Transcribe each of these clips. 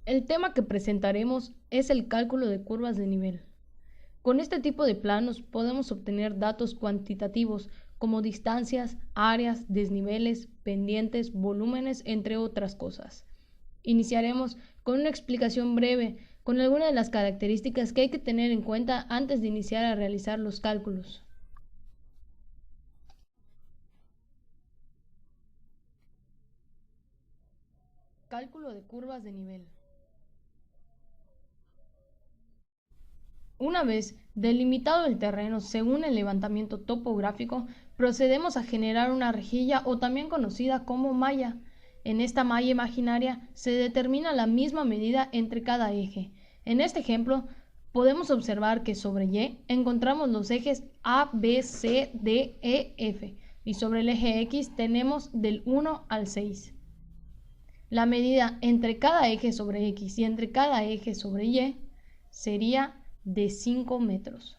El tema que presentaremos es el cálculo de curvas de nivel. Con este tipo de planos podemos obtener datos cuantitativos como distancias, áreas, desniveles, pendientes, volúmenes, entre otras cosas. Iniciaremos con una explicación breve con algunas de las características que hay que tener en cuenta antes de iniciar a realizar los cálculos. Cálculo de curvas de nivel. Una vez delimitado el terreno según el levantamiento topográfico, procedemos a generar una rejilla o también conocida como malla. En esta malla imaginaria se determina la misma medida entre cada eje. En este ejemplo, podemos observar que sobre Y encontramos los ejes A, B, C, D, E, F y sobre el eje X tenemos del 1 al 6. La medida entre cada eje sobre X y entre cada eje sobre Y sería de 5 metros.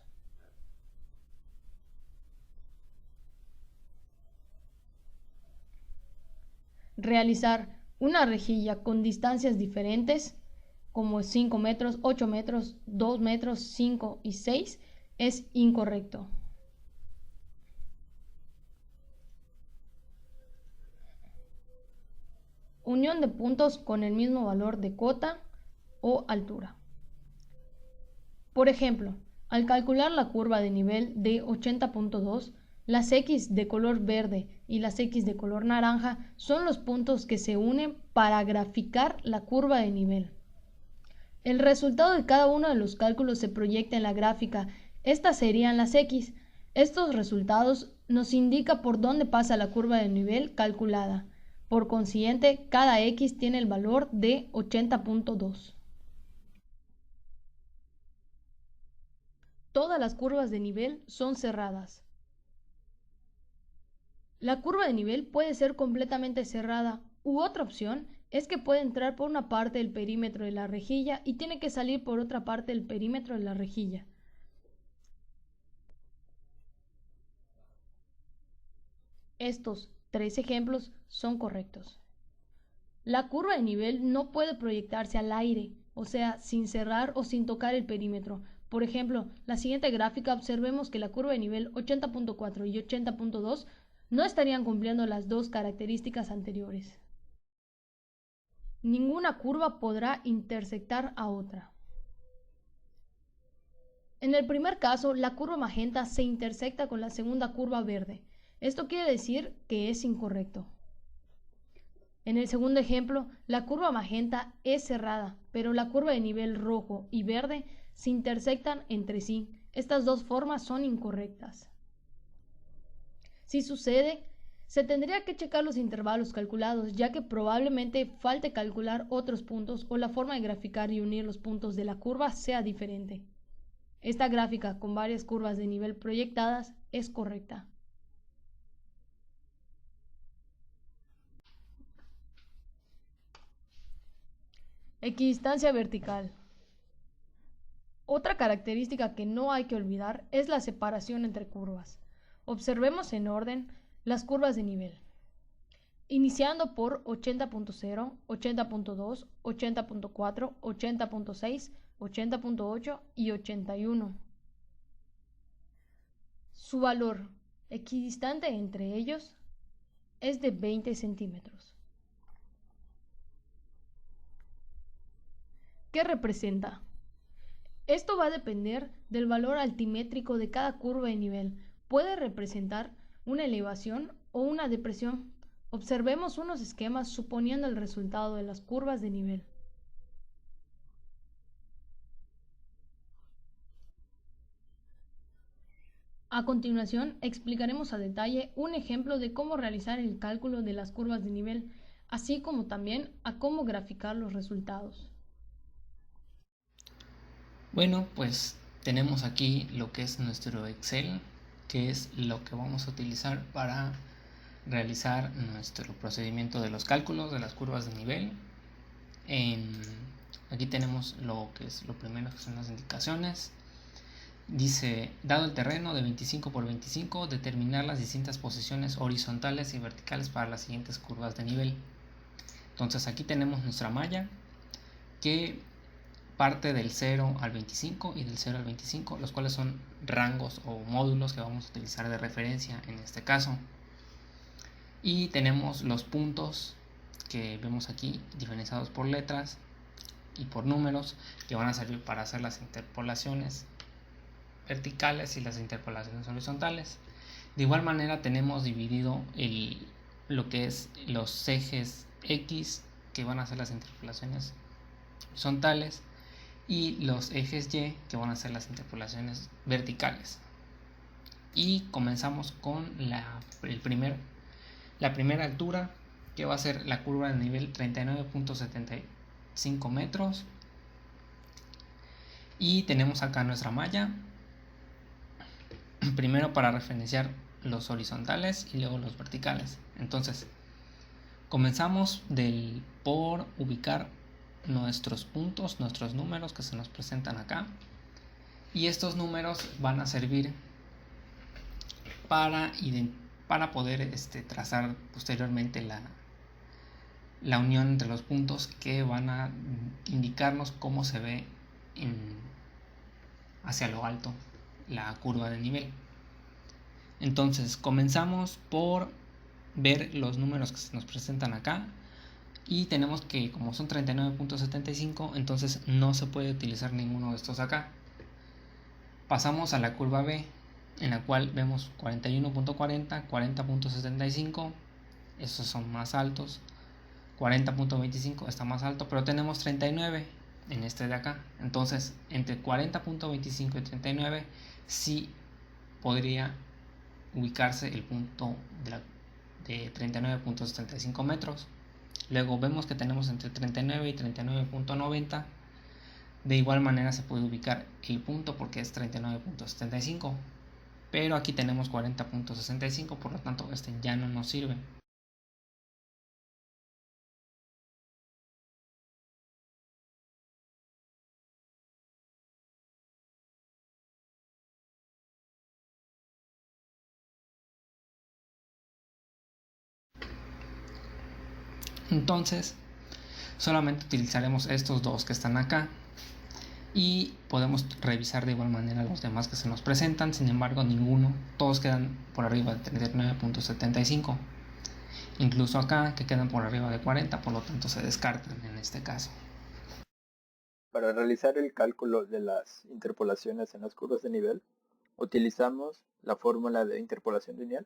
Realizar una rejilla con distancias diferentes, como 5 metros, 8 metros, 2 metros, 5 y 6, es incorrecto. Unión de puntos con el mismo valor de cota o altura. Por ejemplo, al calcular la curva de nivel de 80.2, las X de color verde y las X de color naranja son los puntos que se unen para graficar la curva de nivel. El resultado de cada uno de los cálculos se proyecta en la gráfica. Estas serían las X. Estos resultados nos indican por dónde pasa la curva de nivel calculada. Por consiguiente, cada X tiene el valor de 80.2. Todas las curvas de nivel son cerradas. La curva de nivel puede ser completamente cerrada, u otra opción es que puede entrar por una parte del perímetro de la rejilla y tiene que salir por otra parte del perímetro de la rejilla. Estos tres ejemplos son correctos. La curva de nivel no puede proyectarse al aire, o sea, sin cerrar o sin tocar el perímetro. Por ejemplo, la siguiente gráfica observemos que la curva de nivel 80.4 y 80.2 no estarían cumpliendo las dos características anteriores. Ninguna curva podrá intersectar a otra. En el primer caso, la curva magenta se intersecta con la segunda curva verde. Esto quiere decir que es incorrecto. En el segundo ejemplo, la curva magenta es cerrada, pero la curva de nivel rojo y verde se intersectan entre sí. Estas dos formas son incorrectas. Si sucede, se tendría que checar los intervalos calculados, ya que probablemente falte calcular otros puntos o la forma de graficar y unir los puntos de la curva sea diferente. Esta gráfica con varias curvas de nivel proyectadas es correcta. Equidistancia vertical. Otra característica que no hay que olvidar es la separación entre curvas. Observemos en orden las curvas de nivel, iniciando por 80.0, 80.2, 80.4, 80.6, 80.8 y 81. Su valor equidistante entre ellos es de 20 centímetros. ¿Qué representa? Esto va a depender del valor altimétrico de cada curva de nivel. Puede representar una elevación o una depresión. Observemos unos esquemas suponiendo el resultado de las curvas de nivel. A continuación, explicaremos a detalle un ejemplo de cómo realizar el cálculo de las curvas de nivel, así como también a cómo graficar los resultados. Bueno, pues tenemos aquí lo que es nuestro Excel, que es lo que vamos a utilizar para realizar nuestro procedimiento de los cálculos de las curvas de nivel. Aquí tenemos lo que es lo primero, que son las indicaciones. Dice, dado el terreno de 25 por 25, determinar las distintas posiciones horizontales y verticales para las siguientes curvas de nivel. Entonces aquí tenemos nuestra malla, que parte del 0 al 25 y del 0 al 25, los cuales son rangos o módulos que vamos a utilizar de referencia en este caso. Y tenemos los puntos que vemos aquí diferenciados por letras y por números, que van a servir para hacer las interpolaciones verticales y las interpolaciones horizontales. De igual manera tenemos dividido lo que es los ejes X, que van a hacer las interpolaciones horizontales, y los ejes Y, que van a hacer las interpolaciones verticales. Y comenzamos con la primera altura, que va a ser la curva de nivel 39.75 metros. Y tenemos acá nuestra malla, primero para referenciar los horizontales y luego los verticales. Entonces comenzamos por ubicar nuestros puntos, nuestros números que se nos presentan acá, y estos números van a servir para poder trazar posteriormente la unión entre los puntos, que van a indicarnos cómo se ve hacia lo alto la curva de nivel. Entonces comenzamos por ver los números que se nos presentan acá, y tenemos que, como son 39.75, entonces no se puede utilizar ninguno de estos acá. Pasamos a la curva B, en la cual vemos 41.40, 40.75, esos son más altos, 40.25 está más alto, pero tenemos 39 en este de acá. Entonces entre 40.25 y 39 sí podría ubicarse el punto de 39.75 metros. Luego vemos que tenemos entre 39 y 39.90. De igual manera se puede ubicar el punto porque es 39.75, pero aquí tenemos 40.65, por lo tanto este ya no nos sirve. Entonces solamente utilizaremos estos dos que están acá, y podemos revisar de igual manera los demás que se nos presentan. Sin embargo, todos quedan por arriba de 39.75, incluso acá, que quedan por arriba de 40, por lo tanto se descartan en este caso. Para realizar el cálculo de las interpolaciones en las curvas de nivel, utilizamos la fórmula de interpolación lineal,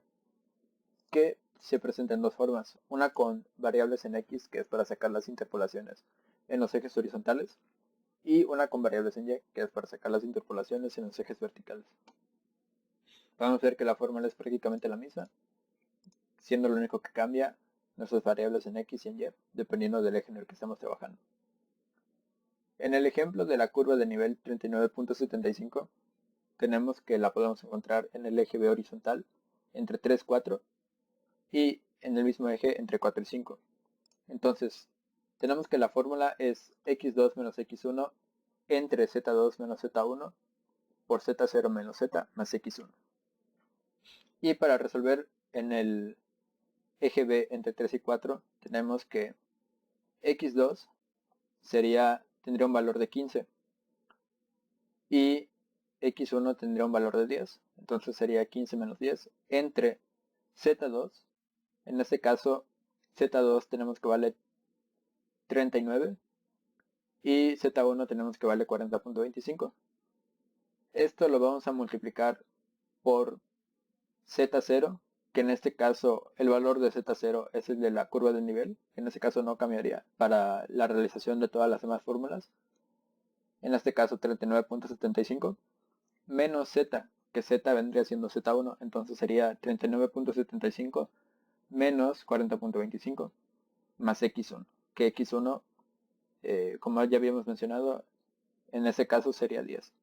que se presenta en dos formas: una con variables en X, que es para sacar las interpolaciones en los ejes horizontales, y una con variables en Y, que es para sacar las interpolaciones en los ejes verticales. Podemos ver que la fórmula es prácticamente la misma, siendo lo único que cambia nuestras variables en X y en Y, dependiendo del eje en el que estamos trabajando. En el ejemplo de la curva de nivel 39.75, tenemos que la podemos encontrar en el eje B horizontal entre 3 y 4, y en el mismo eje entre 4 y 5. Entonces, tenemos que la fórmula es x2 menos x1 entre z2 menos z1 por z0 menos z más x1. Y para resolver en el eje B entre 3 y 4, tenemos que x2 tendría un valor de 15 y x1 tendría un valor de 10. Entonces sería 15 menos 10 entre z2. En este caso, z2 tenemos que vale 39 y z1 tenemos que vale 40.25. Esto lo vamos a multiplicar por z0, que en este caso el valor de z0 es el de la curva de nivel. En este caso no cambiaría para la realización de todas las demás fórmulas. En este caso 39.75 menos z, que z vendría siendo z1, entonces sería 39.75 menos 40.25 más x1, que x1, como ya habíamos mencionado, en ese caso sería 10.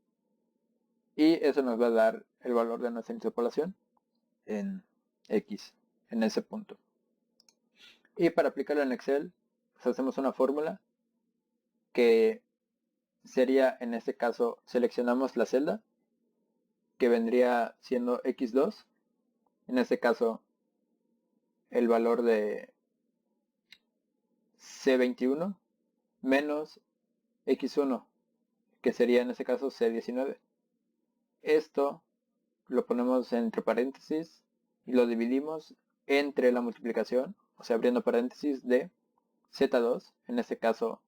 Y eso nos va a dar el valor de nuestra interpolación en x, en ese punto. Y para aplicarlo en Excel, pues hacemos una fórmula que sería, en este caso, seleccionamos la celda, que vendría siendo x2. En este caso, el valor de C21 menos x1, que sería en este caso C19. Esto lo ponemos entre paréntesis y lo dividimos entre la multiplicación, o sea, abriendo paréntesis, de Z2, en este caso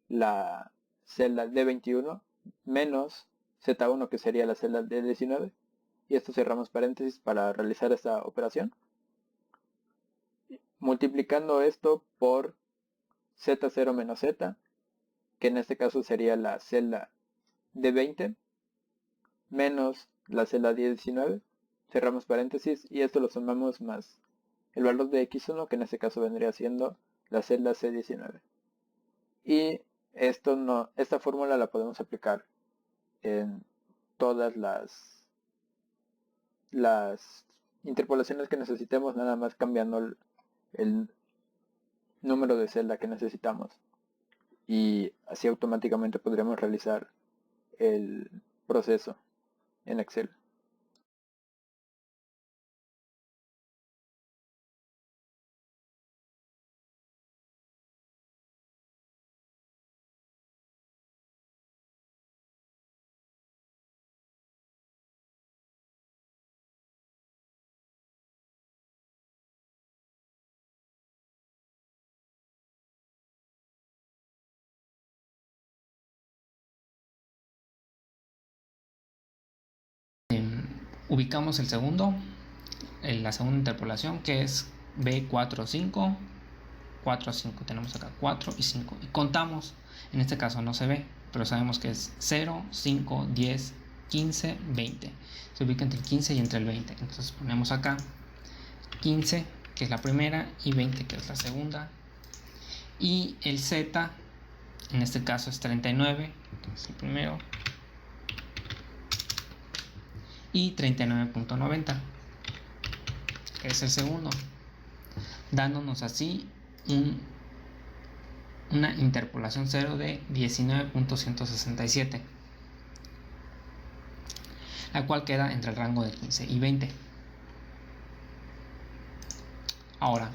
la celda D21, menos Z1, que sería la celda D19, y esto cerramos paréntesis para realizar esta operación, multiplicando esto por Z0 menos Z, que en este caso sería la celda D20, menos la celda D19, cerramos paréntesis, y esto lo sumamos más el valor de x1, que en este caso vendría siendo la celda C19. Y esta fórmula la podemos aplicar en todas las interpolaciones que necesitemos, nada más cambiando el número de celda que necesitamos. Y así automáticamente podremos realizar el proceso en Excel. Ubicamos el segundo, la segunda interpolación, que es B4, 5, 4, 5. Tenemos acá 4 y 5. Y contamos, en este caso no se ve, pero sabemos que es 0, 5, 10, 15, 20. Se ubica entre el 15 y entre el 20. Entonces ponemos acá 15, que es la primera, y 20, que es la segunda. Y el Z, en este caso es 39, que es el primero, y 39.90, que es el segundo, dándonos así una interpolación 0 de 19.167, la cual queda entre el rango de 15 y 20. Ahora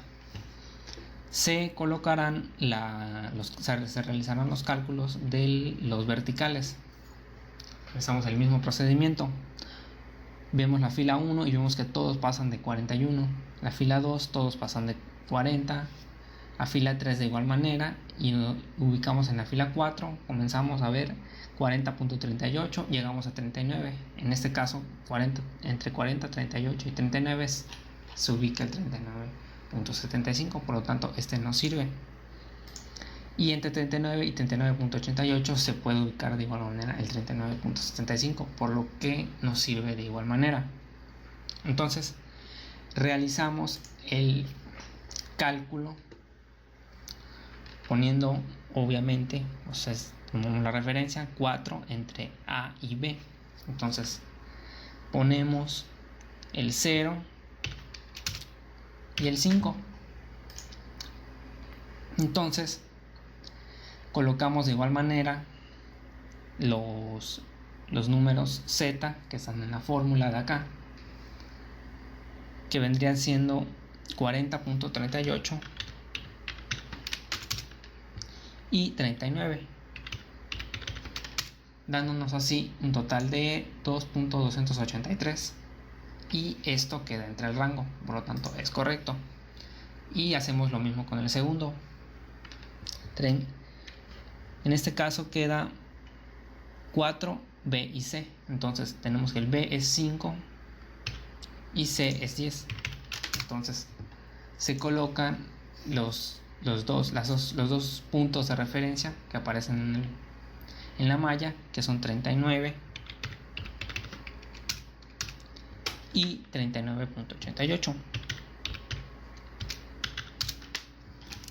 se colocarán se realizarán los cálculos de los verticales. Realizamos el mismo procedimiento. Vemos la fila 1 y vemos que todos pasan de 41. La fila 2 todos pasan de 40. La fila 3 de igual manera, y nos ubicamos en la fila 4. Comenzamos a ver 40.38, llegamos a 39. En este caso, entre 40, 38 y 39 se ubica el 39.75, por lo tanto este nos sirve. Y entre 39 y 39.88 se puede ubicar de igual manera el 39.75, por lo que nos sirve de igual manera. Entonces realizamos el cálculo poniendo, obviamente, o sea, tomamos la referencia 4 entre A y B. Entonces ponemos el 0 y el 5. Entonces colocamos de igual manera los números Z que están en la fórmula de acá, que vendrían siendo 40.38 y 39, dándonos así un total de 2.283, y esto queda entre el rango, por lo tanto es correcto. Y hacemos lo mismo con el segundo. En este caso queda 4, B y C. Entonces tenemos que el B es 5 y C es 10. Entonces se colocan los dos puntos de referencia que aparecen en la malla, que son 39 y 39.88,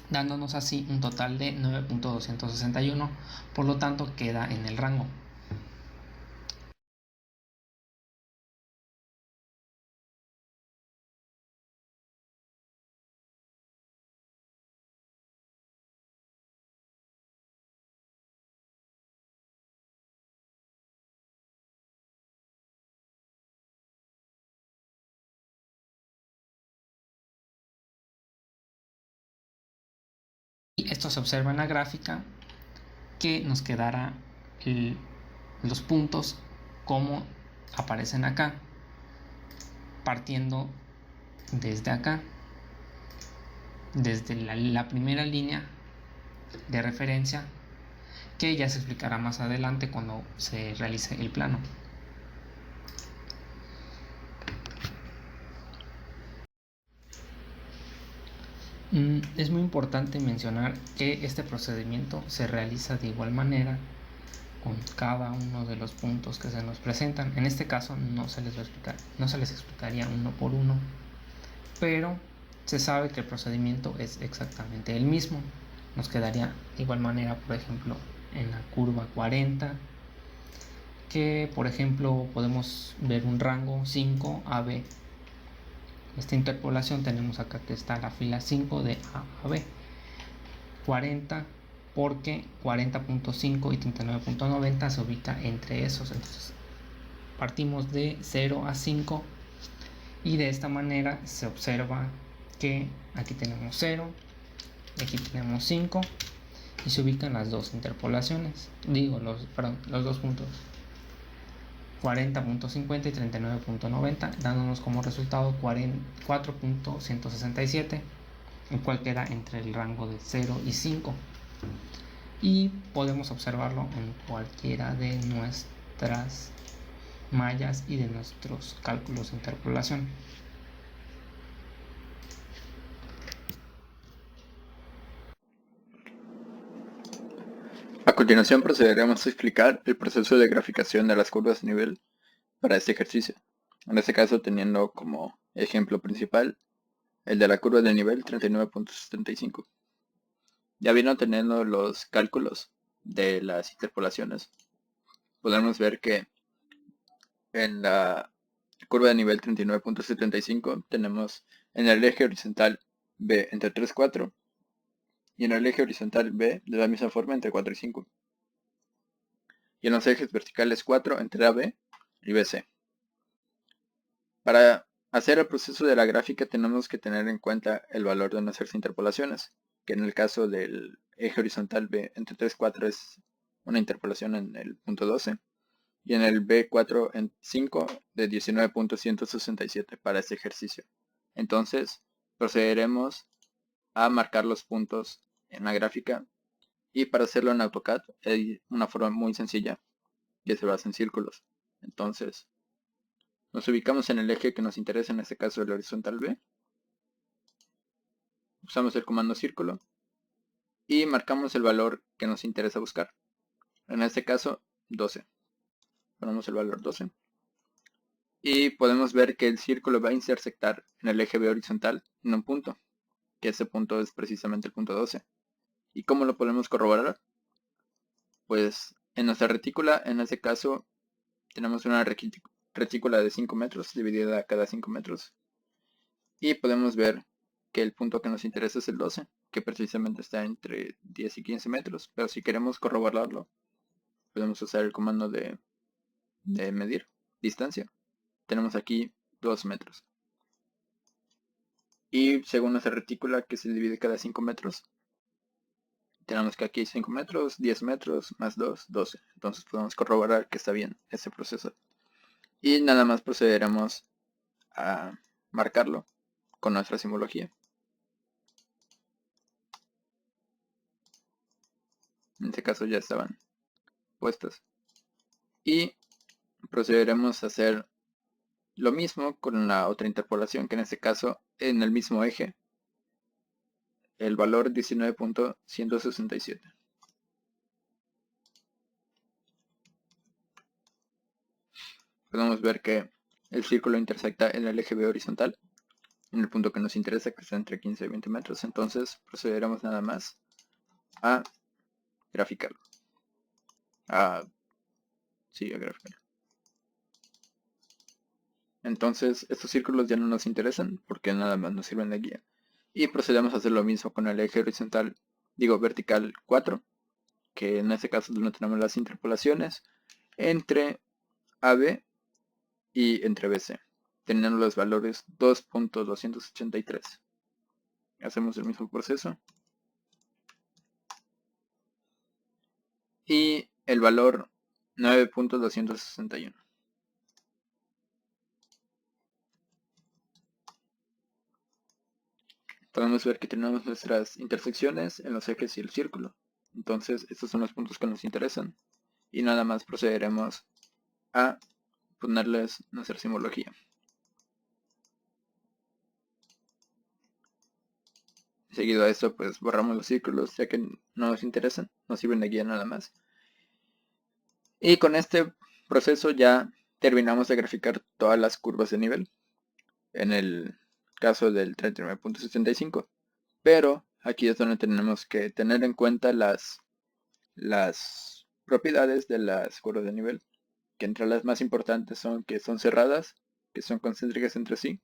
dándonos así un total de 9.261, por lo tanto queda en el rango. Y esto se observa en la gráfica, que nos quedara los puntos como aparecen acá, partiendo desde acá, desde la primera línea de referencia, que ya se explicará más adelante cuando se realice el plano. Es muy importante mencionar que este procedimiento se realiza de igual manera con cada uno de los puntos que se nos presentan. En este caso no se les va a explicar, no se les explicaría uno por uno, pero se sabe que el procedimiento es exactamente el mismo. Nos quedaría de igual manera, por ejemplo, en la curva 40, que por ejemplo podemos ver un rango 5 a B. Esta interpolación tenemos acá que está la fila 5 de A a B. 40 porque 40.5 y 39.90 se ubica entre esos. Entonces partimos de 0 a 5 y de esta manera se observa que aquí tenemos 0 y aquí tenemos 5 y se ubican las dos interpolaciones, los dos puntos 40.50 y 39.90, dándonos como resultado 4.167, el cual queda entre el rango de 0 y 5, y podemos observarlo en cualquiera de nuestras mallas y de nuestros cálculos de interpolación. A continuación procederemos a explicar el proceso de graficación de las curvas de nivel para este ejercicio. En este caso teniendo como ejemplo principal el de la curva de nivel 39.75. Ya viendo teniendo los cálculos de las interpolaciones, podemos ver que en la curva de nivel 39.75 tenemos en el eje horizontal B entre 3 y 4 y en el eje horizontal B de la misma forma entre 4 y 5. Y en los ejes verticales 4 entre AB y BC. Para hacer el proceso de la gráfica tenemos que tener en cuenta el valor de nuestras interpolaciones, que en el caso del eje horizontal B entre 3 y 4 es una interpolación en el punto 12 y en el B4 en 5 de 19.167 para este ejercicio. Entonces procederemos a marcar los puntos en la gráfica, y para hacerlo en AutoCAD hay una forma muy sencilla que se basa en círculos. Entonces nos ubicamos en el eje que nos interesa, en este caso el horizontal B, usamos el comando círculo y marcamos el valor que nos interesa buscar, en este caso 12. Ponemos el valor 12 y podemos ver que el círculo va a intersectar en el eje B horizontal en un punto, que ese punto es precisamente el punto 12. ¿Y cómo lo podemos corroborar? Pues en nuestra retícula, en este caso, tenemos una retícula de 5 metros dividida a cada 5 metros. Y podemos ver que el punto que nos interesa es el 12, que precisamente está entre 10 y 15 metros. Pero si queremos corroborarlo, podemos usar el comando de medir distancia. Tenemos aquí 2 metros. Y según nuestra retícula, que se divide cada 5 metros, tenemos que aquí 5 metros, 10 metros, más 2, 12. Entonces podemos corroborar que está bien ese proceso. Y nada más procederemos a marcarlo con nuestra simbología. En este caso ya estaban puestas. Y procederemos a hacer lo mismo con la otra interpolación, que en este caso en el mismo eje, el valor 19.167. Podemos ver que el círculo intersecta en el eje B horizontal, en el punto que nos interesa, que está entre 15 y 20 metros. Entonces procederemos nada más a graficarlo. A graficarlo. Entonces estos círculos ya no nos interesan porque nada más nos sirven de guía. Y procedemos a hacer lo mismo con el eje vertical 4, que en este caso no tenemos las interpolaciones entre AB y entre BC, teniendo los valores 2.283. Hacemos el mismo proceso. el valor 9.261. Podemos ver que tenemos nuestras intersecciones en los ejes y el círculo. Entonces estos son los puntos que nos interesan. Y nada más procederemos a ponerles nuestra simbología. Seguido a esto, pues borramos los círculos, ya que no nos interesan, nos sirven de guía nada más. Y con este proceso ya terminamos de graficar todas las curvas de nivel, en el caso del 39.75. Pero aquí es donde tenemos que tener en cuenta las propiedades de las curvas de nivel, que entre las más importantes son que son cerradas, que son concéntricas entre sí,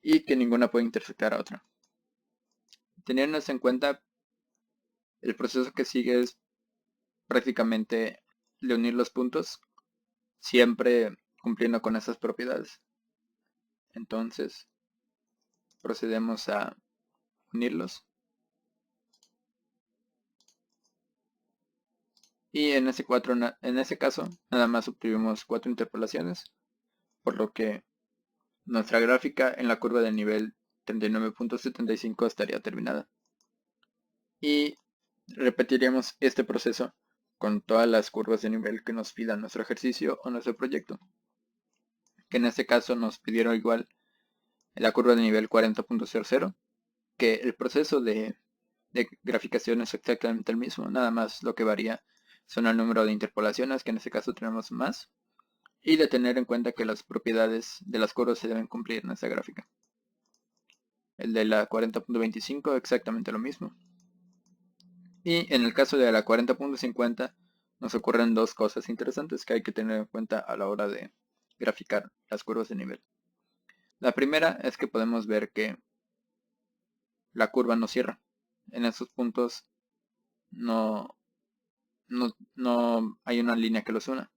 y que ninguna puede intersectar a otra. Teniendo esto en cuenta, el proceso que sigue es prácticamente de unir los puntos, siempre cumpliendo con esas propiedades. Entonces, procedemos a unirlos. Y en ese caso, nada más obtuvimos 4 interpolaciones, por lo que nuestra gráfica en la curva del nivel 39.75 estaría terminada. Y repetiremos este proceso con todas las curvas de nivel que nos pida nuestro ejercicio o nuestro proyecto. Que en este caso nos pidieron igual la curva de nivel 40.00, que el proceso de graficación es exactamente el mismo, nada más lo que varía son el número de interpolaciones, que en este caso tenemos más, y de tener en cuenta que las propiedades de las curvas se deben cumplir en esta gráfica. El de la 40.25 exactamente lo mismo. Y en el caso de la 40.50 nos ocurren dos cosas interesantes que hay que tener en cuenta a la hora de graficar las curvas de nivel. La primera es que podemos ver que la curva no cierra. En esos puntos no hay una línea que los una.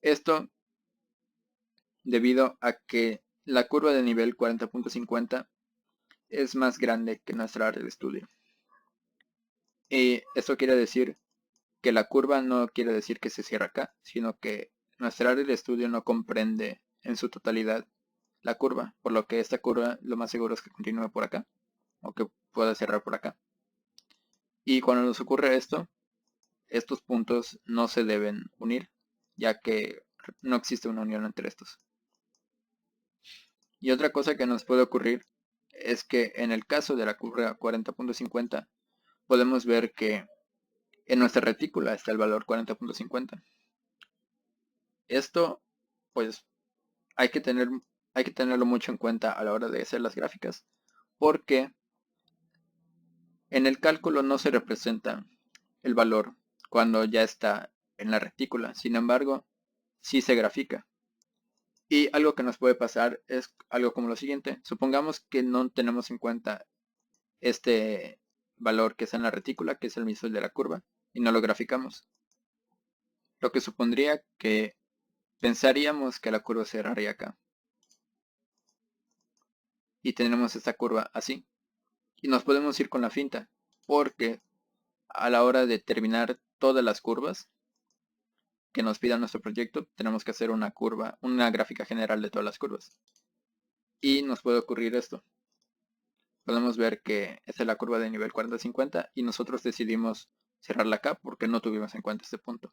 Esto debido a que la curva de nivel 40.50 es más grande que nuestra área de estudio. Y esto quiere decir que la curva no quiere decir que se cierra acá, sino que nuestra área de estudio no comprende en su totalidad la curva, por lo que esta curva lo más seguro es que continúe por acá, o que pueda cerrar por acá. Y cuando nos ocurre esto, estos puntos no se deben unir, ya que no existe una unión entre estos. Y otra cosa que nos puede ocurrir es que en el caso de la curva 40.50 podemos ver que en nuestra retícula está el valor 40.50. Esto pues hay que tenerlo mucho en cuenta a la hora de hacer las gráficas, porque en el cálculo no se representa el valor cuando ya está en la retícula, sin embargo sí se grafica. Y algo que nos puede pasar es algo como lo siguiente: supongamos que no tenemos en cuenta este valor que está en la retícula, que es el mismo de la curva, y no lo graficamos, lo que supondría que pensaríamos que la curva cerraría acá, y tenemos esta curva así, y nos podemos ir con la finta, porque a la hora de terminar todas las curvas que nos pida nuestro proyecto, tenemos que hacer una gráfica general de todas las curvas, y nos puede ocurrir esto. Podemos ver que esta es la curva de nivel 40-50 y nosotros decidimos cerrarla acá porque no tuvimos en cuenta este punto.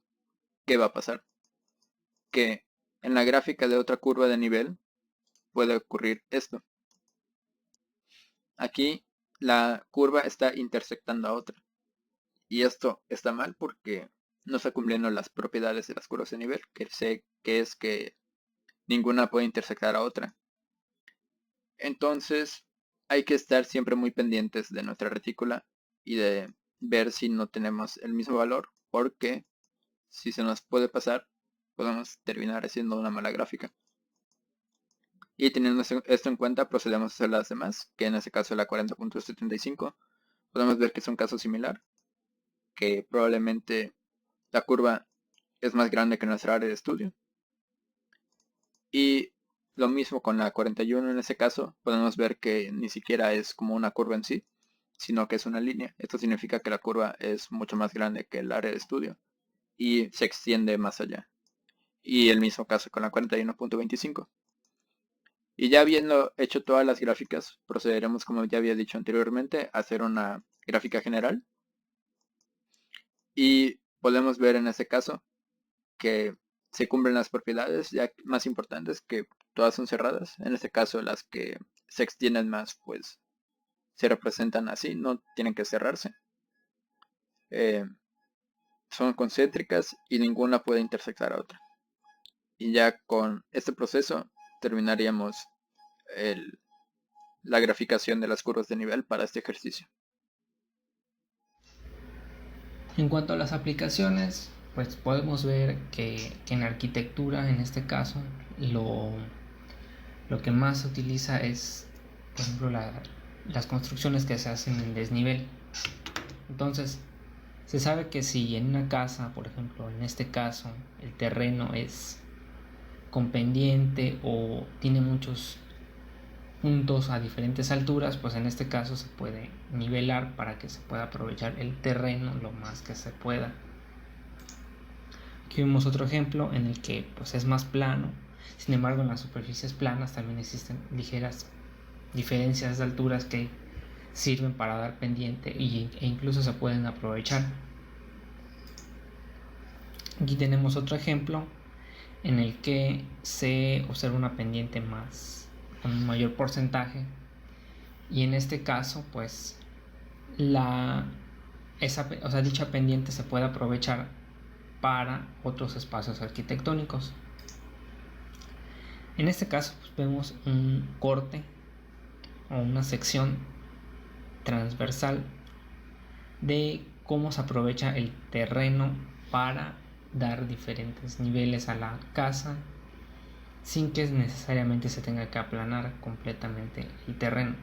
¿Qué va a pasar? Que en la gráfica de otra curva de nivel puede ocurrir esto. Aquí la curva está intersectando a otra. Y esto está mal porque no está cumpliendo las propiedades de las curvas de nivel, que es que ninguna puede intersectar a otra. Entonces hay que estar siempre muy pendientes de nuestra retícula y de ver si no tenemos el mismo valor, porque si se nos puede pasar, podemos terminar haciendo una mala gráfica. Y teniendo esto en cuenta, procedemos a hacer las demás, que en este caso la 40.75. Podemos ver que es un caso similar, que probablemente la curva es más grande que nuestra área de estudio. Y lo mismo con la 41 en ese caso, podemos ver que ni siquiera es como una curva en sí, sino que es una línea. Esto significa que la curva es mucho más grande que el área de estudio. y se extiende más allá. Y el mismo caso con la 41.25. Y ya habiendo hecho todas las gráficas, procederemos, como ya había dicho anteriormente, a hacer una gráfica general. Y podemos ver en este caso que se cumplen las propiedades ya más importantes, que todas son cerradas. En este caso las que se extienden más pues se representan así, no tienen que cerrarse. Son concéntricas y ninguna puede intersectar a otra. Y ya con este proceso terminaríamos la graficación de las curvas de nivel para este ejercicio. En cuanto a las aplicaciones, pues podemos ver que en arquitectura, en este caso, lo que más se utiliza es, por ejemplo, las construcciones que se hacen en desnivel. Entonces, se sabe que si en una casa, por ejemplo, en este caso, el terreno es con pendiente o tiene muchos puntos a diferentes alturas, pues en este caso se puede nivelar para que se pueda aprovechar el terreno lo más que se pueda. Aquí vemos otro ejemplo en el que pues es más plano, sin embargo en las superficies planas también existen ligeras diferencias de alturas que sirven para dar pendiente e incluso se pueden aprovechar. Aquí tenemos otro ejemplo en el que se observa una pendiente más con un mayor porcentaje, y en este caso pues dicha pendiente se puede aprovechar para otros espacios arquitectónicos. En este caso pues vemos un corte o una sección transversal de cómo se aprovecha el terreno para dar diferentes niveles a la casa sin que necesariamente se tenga que aplanar completamente el terreno.